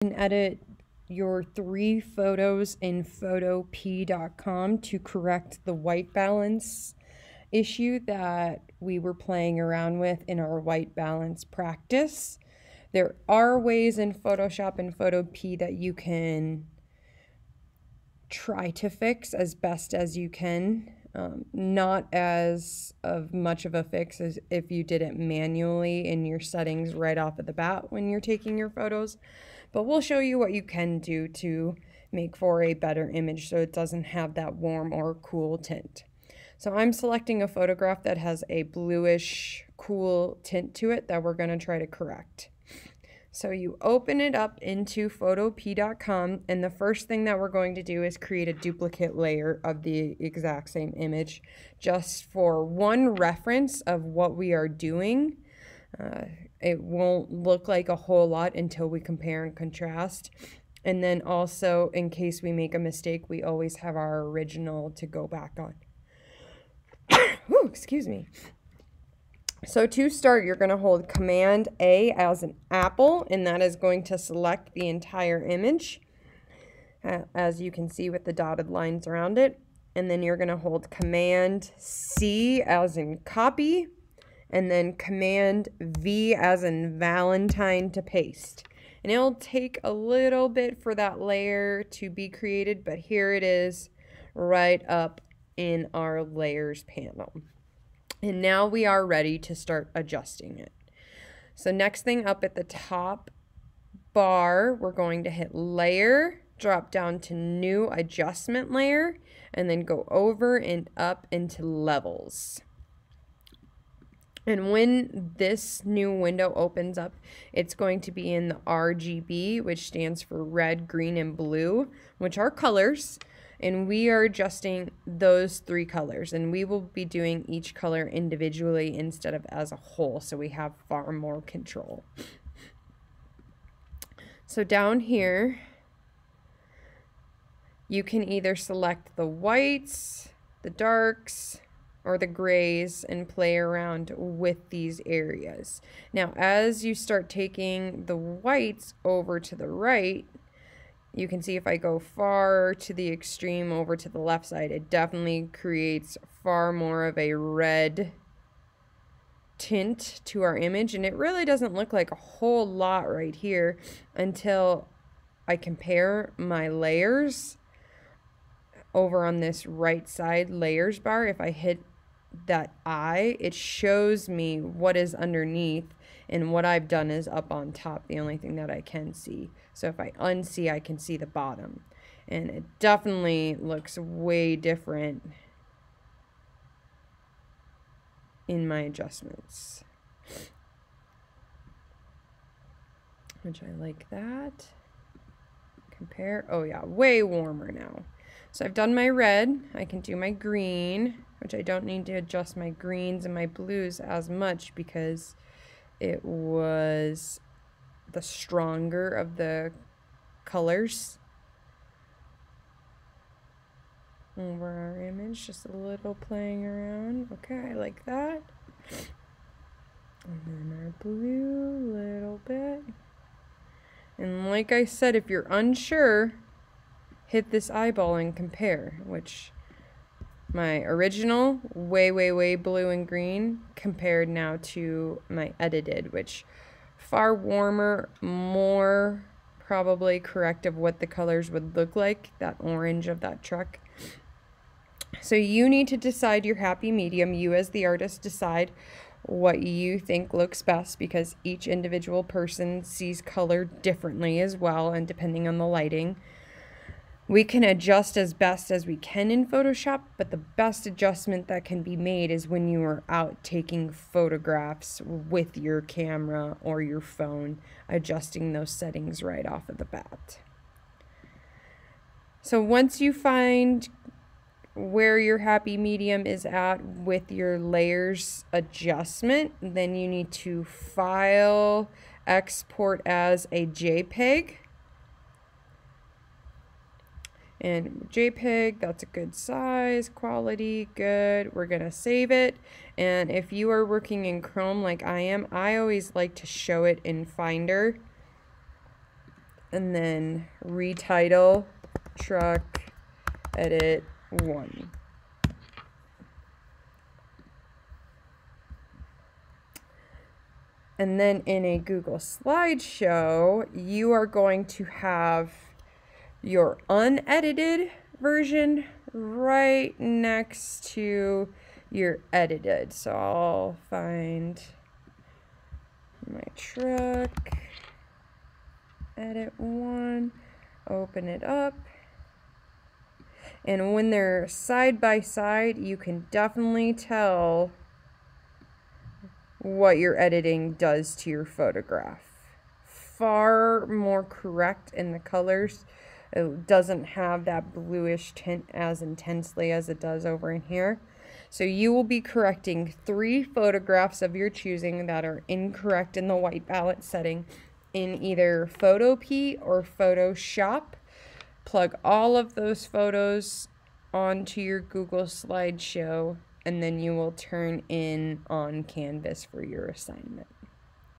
can edit your 3 photos in photop.com to correct the white balance issue that we were playing around with in our white balance practice. There are ways in Photoshop and Photop that you can try to fix as best as you can. Not as of much of a fix as if you did it manually in your settings right off of the bat when you're taking your photos, but we'll show you what you can do to make for a better image so it doesn't have that warm or cool tint. So I'm selecting a photograph that has a bluish cool tint to it that we're going to try to correct. So you open it up into photop.com, and the first thing that we're going to do is create a duplicate layer of the exact same image, just for one reference of what we are doing. It won't look like a whole lot until we compare and contrast. And then also, in case we make a mistake, we always have our original to go back on. Ooh, excuse me. So to start, you're going to hold Command A as an apple, and that is going to select the entire image, as you can see with the dotted lines around it. And then you're going to hold Command C as in copy, and then Command V as in Valentine to paste. And it'll take a little bit for that layer to be created, but here it is right up in our layers panel. And now we are ready to start adjusting it. So next thing up at the top bar, we're going to hit Layer, drop down to New Adjustment Layer, and then go over and up into Levels. And when this new window opens up, it's going to be in the RGB, which stands for red, green, and blue, which are colors. And we are adjusting those 3 colors, and we will be doing each color individually instead of as a whole, so we have far more control. So down here, you can either select the whites, the darks, or the grays and play around with these areas. Now, as you start taking the whites over to the right, you can see if I go far to the extreme over to the left side, it definitely creates far more of a red tint to our image, and it really doesn't look like a whole lot right here until I compare my layers over on this right side layers bar. If I hit that eye, it shows me what is underneath, and what I've done is up on top, the only thing that I can see. So if I unsee, I can see the bottom, and it definitely looks way different in my adjustments, which I like that. Compare. Oh yeah, way warmer now. So I've done my red. I can do my green, which I don't need to adjust my greens and my blues as much because it was the stronger of the colors over our image. Just a little playing around. Okay, I like that. And then our blue, little bit. And like I said, if you're unsure, hit this eyeball and compare, which my original, way blue and green, compared now to my edited, which far warmer, more probably correct of what the colors would look like, that orange of that truck. So you need to decide your happy medium. You as the artist decide what you think looks best, because each individual person sees color differently as well, and depending on the lighting. We can adjust as best as we can in Photoshop, but the best adjustment that can be made is when you are out taking photographs with your camera or your phone, adjusting those settings right off of the bat. So once you find where your happy medium is at with your layers adjustment, then you need to file, export as a JPEG. And JPEG, that's a good size, quality, good. We're gonna save it. And if you are working in Chrome like I am, I always like to show it in Finder and then retitle truck edit 1. And then in a Google slideshow, you are going to have your unedited version right next to your edited. So I'll find my truck, edit 1, open it up. And when they're side by side, you can definitely tell what your editing does to your photograph. Far more correct in the colors. It doesn't have that bluish tint as intensely as it does over in here. So you will be correcting 3 photographs of your choosing that are incorrect in the white balance setting in either Photopea or Photoshop. Plug all of those photos onto your Google slideshow, and then you will turn in on Canvas for your assignment.